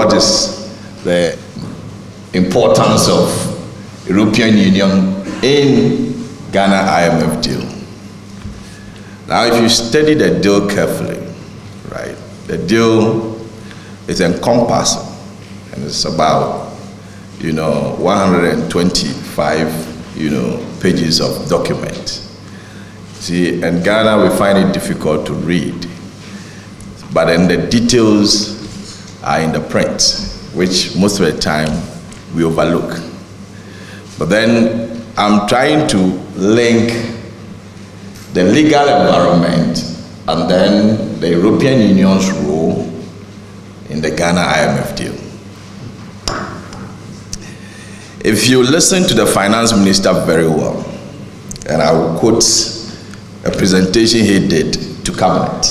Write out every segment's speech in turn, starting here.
what is the importance of European Union in Ghana IMF deal. Now, if you study the deal carefully, right, the deal is encompassing, and it's about, 125, pages of document. See, in Ghana, we find it difficult to read, but then the details are in the print, which most of the time we overlook. But then I'm trying to link the legal environment and then the European Union's role in the Ghana IMF deal. If you listen to the finance minister very well, and I will quote a presentation he did to cabinet,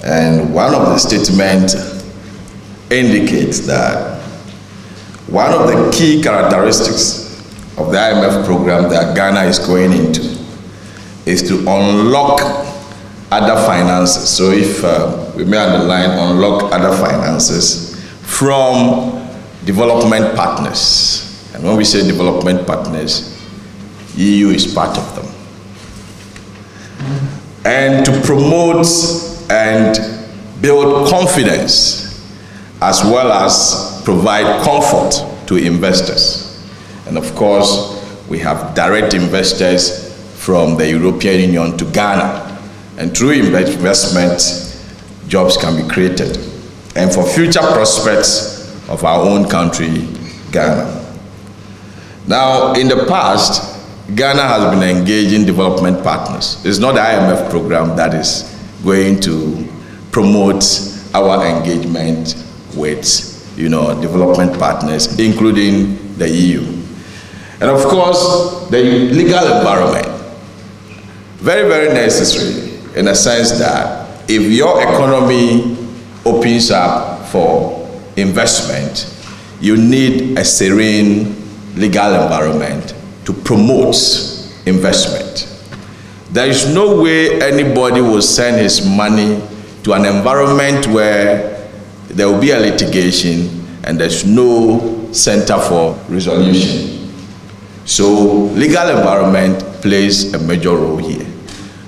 and one of the statements indicates that one of the key characteristics of the IMF program that Ghana is going into is to unlock other finances. So if we may underline unlock other finances from development partners. And when we say development partners, EU is part of them. And to promote and build confidence as well as provide comfort to investors. And of course, we have direct investors from the European Union to Ghana. And through investment, jobs can be created. And for future prospects of our own country, Ghana. Now, in the past, Ghana has been engaging development partners. It's not the IMF program that is going to promote our engagement with, development partners, including the EU. And of course, the legal environment, very, very necessary in the sense that if your economy opens up for investment, you need a serene legal environment to promote investment. There is no way anybody will send his money to an environment where there will be a litigation and there's no center for resolution. So legal environment plays a major role here.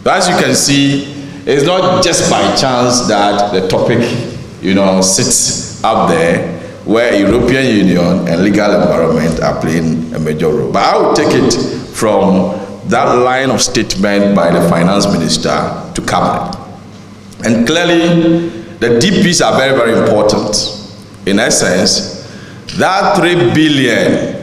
But as you can see, it's not just by chance that the topic, sits up there where European Union and legal environment are playing a major role. But I will take it from that line of statement by the finance minister to cabinet. And clearly, the DPs are very, very important. In essence, that 3 billion,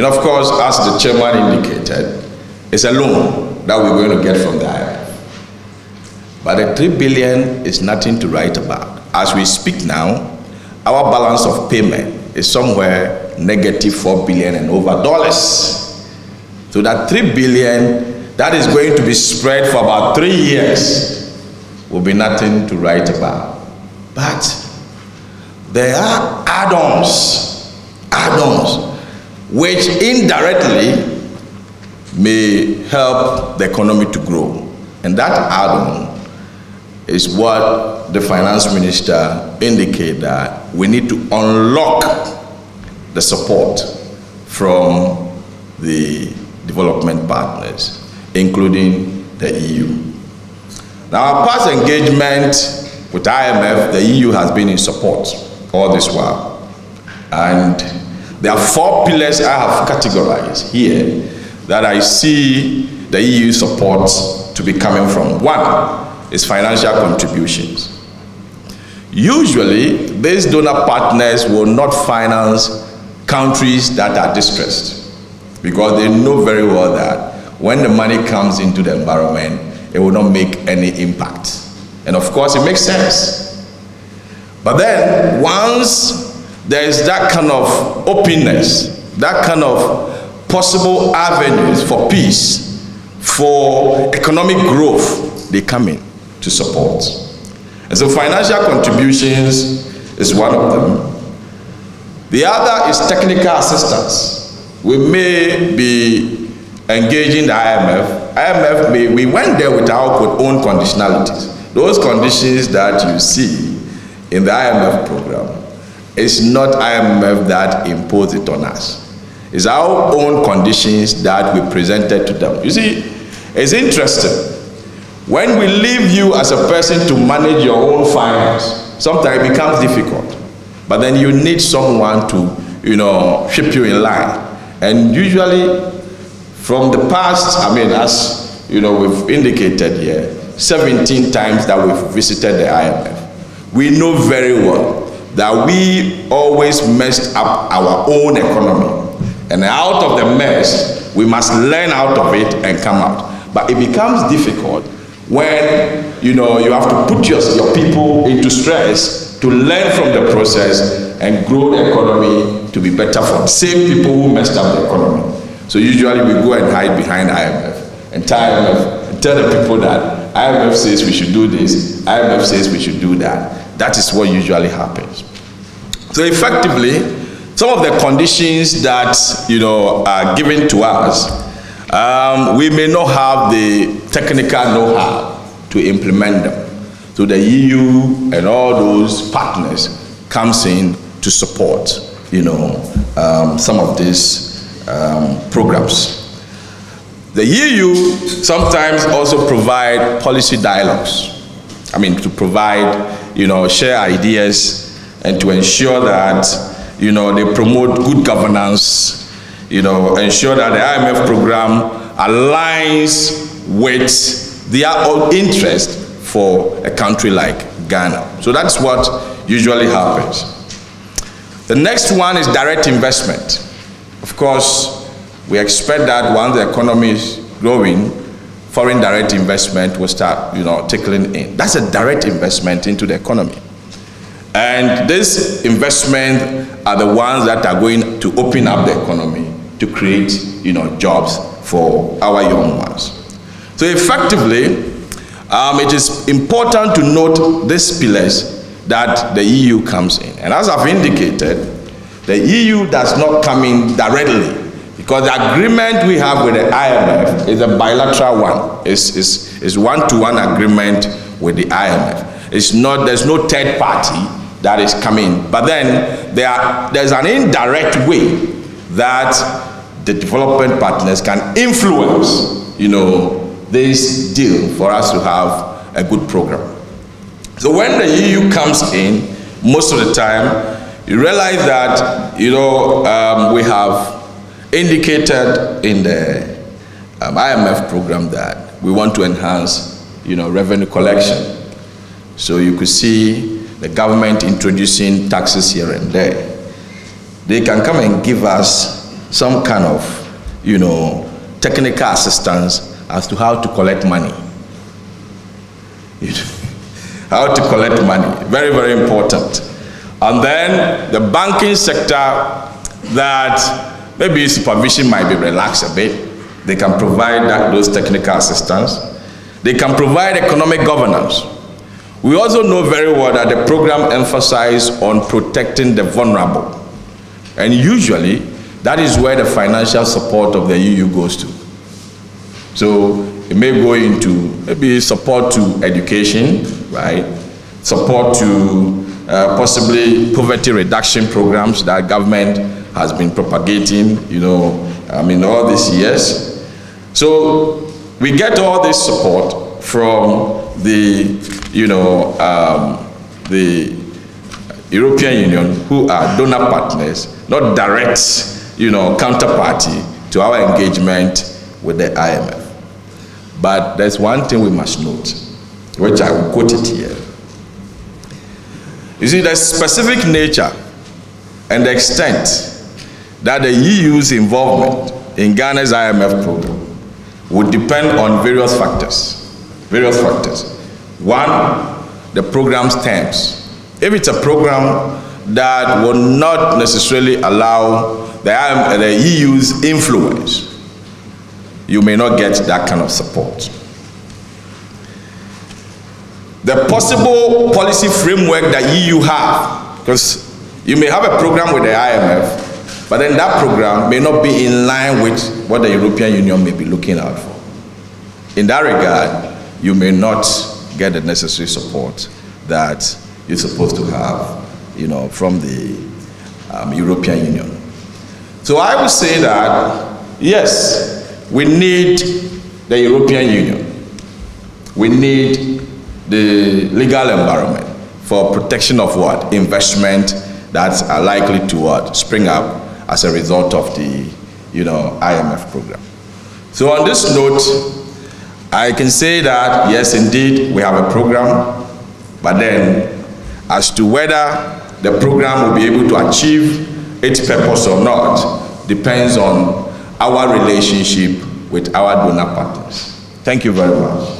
of course, as the chairman indicated, is a loan that we're going to get from the IMF. But the 3 billion is nothing to write about. As we speak now, our balance of payment is somewhere negative $4 billion and over dollars. So that 3 billion that is going to be spread for about 3 years will be nothing to write about. But there are add-ons which indirectly may help the economy to grow. And that add-on is what the finance minister indicated, that we need to unlock the support from the development partners, including the EU. Now, our past engagement with IMF, the EU has been in support all this while. And there are 4 pillars I have categorized here that I see the EU support to be coming from. One is financial contributions. Usually, these donor partners will not finance countries that are distressed because they know very well that when the money comes into the environment, it will not make any impact. And of course, it makes sense. But then, once there is that kind of openness, that kind of possible avenues for peace, for economic growth, they come in to support. And so financial contributions is one of them. The other is technical assistance. We may be engaging the IMF. We went there with our own conditionalities. Those conditions that you see in the IMF program It's not IMF that imposed it on us. It's our own conditions that we presented to them. You see, it's interesting. When we leave you as a person to manage your own finance, sometimes it becomes difficult. But then you need someone to, keep you in line. And usually, from the past, as we've indicated here, 17 times that we've visited the IMF, we know very well that we always messed up our own economy. And out of the mess, we must learn out of it and come out. But it becomes difficult when you have to put your people into stress to learn from the process and grow the economy to be better for the same people who messed up the economy. So usually we go and hide behind IMF and tell the people that IMF says we should do this, IMF says we should do that. That is what usually happens. So effectively, some of the conditions that are given to us, we may not have the technical know-how to implement them. So the EU and all those partners comes in to support, some of these programs. The EU sometimes also provide policy dialogues. To provide, share ideas and to ensure that, they promote good governance, ensure that the IMF program aligns with their own interest for a country like Ghana. So that's what usually happens. The next one is direct investment. Of course, we expect that once the economy is growing, foreign direct investment will start, trickling in. That's a direct investment into the economy. And this investment are the ones that are going to open up the economy to create, jobs for our young ones. So effectively, it is important to note these pillars that the EU comes in. And as I've indicated, the EU does not come in directly because the agreement we have with the IMF is a bilateral one. It's one-to-one agreement with the IMF. There's no third party that is coming. But then there's an indirect way that the development partners can influence, this deal for us to have a good program. So when the EU comes in, most of the time, you realize that, we have indicated in the IMF program that we want to enhance, revenue collection. So you could see the government introducing taxes here and there. They can come and give us some kind of, technical assistance as to how to collect money. How to collect money, very, very important. And then the banking sector, that maybe supervision might be relaxed a bit. They can provide those technical assistance. They can provide economic governance. We also know very well that the program emphasizes on protecting the vulnerable. And usually, that is where the financial support of the EU goes to. So it may go into maybe support to education, right? Support to possibly poverty reduction programs that government has been propagating, all these years. So we get all this support from the European Union, who are donor partners, not direct, counterparty to our engagement with the IMF. But there's one thing we must note, which I will quote it here. You see, the specific nature and the extent that the EU's involvement in Ghana's IMF program would depend on various factors. One, the program's terms. If it's a program that will not necessarily allow the EU's influence, you may not get that kind of support. The possible policy framework that EU have, because you may have a program with the IMF, but then that program may not be in line with what the European Union may be looking out for. In that regard, you may not get the necessary support that you're supposed to have, from the European Union. So I would say that, yes, we need the European Union. We need the legal environment for protection of what? Investment that are likely to what? Spring up as a result of the IMF program. So on this note, I can say that, yes, indeed, we have a program, but then as to whether the program will be able to achieve its purpose or not depends on our relationship with our donor partners. Thank you very much.